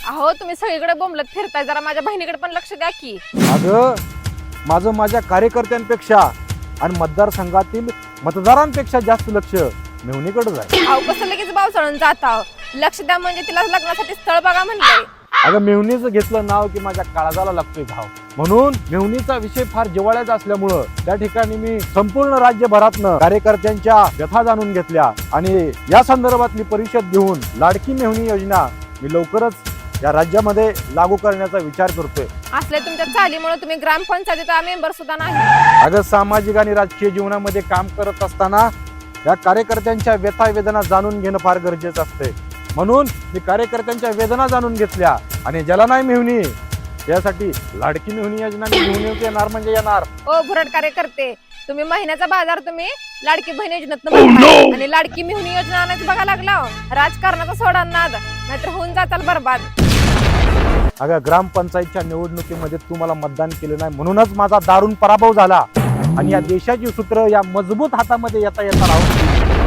अहो तुम्ही सगळीकडे बोंबलत फिरताय, जरा माझ्या बहिणीकडे पण लक्ष द्या की. अगं माझं माझ्या कार्यकर्त्यांपेक्षा आणि मतदारसंघातील मतदारांपेक्षा जास्त लक्ष मेहुणीकडेच आहे. अहो कसं लगेच भाव चढून जाता, लक्ष द्या म्हणजे तिला लग्नासाठी स्थळ बघा म्हणलंय. अगं मेहुणीचं घेतलं नाव की माझ्या काळजाला लागतोय भाव. म्हणून मेहुणीचा विषय फार जिव्हाळ्याचा असल्यामुळं त्या ठिकाणी मी संपूर्ण राज्यभरातनं कार्यकर्त्यांच्या व्यथा जाणून घेतल्या आणि या संदर्भातली परिषद घेऊन लाडकी मेहुणी योजना मी लवकरच या राज्यामध्ये लागू करण्याचा विचार करतोय. असल्या तुमच्या चालीमुळे तुम्ही ग्रामपंचायतीचा मेंबर सुद्धा नाही. अगं सामाजिक आणि राजकीय जीवनामध्ये काम करत असताना या कार्यकर्त्यांच्या व्यथा वेदना जाणून घेणं फार गरजेचं असते. म्हणून मी कार्यकर्त्यांच्या वेदना जाणून घेतल्या आणि ज्याला नाही मेहुणी यासाठी लाडकी मेहुणी योजना घेऊन येणार म्हणजे येणार. ओ भुरट कार्यकर्ते, तुम्ही महिन्याचा बाजार तुम्ही लाडकी बहीण योजनेतनं आणि लाडकी मेहुणी योजना आणायचं बघा लागला. राजकारणाचा सोडा नाद, नाहीतर होऊन जाताल बरबाद. अगं ग्रामपंचायतच्या निवडणुकीमध्ये तू मला मतदान केलं नाही म्हणूनच माझा दारुण पराभव झाला आणि या देशाची सूत्र या मजबूत हातामध्ये येता येता राहून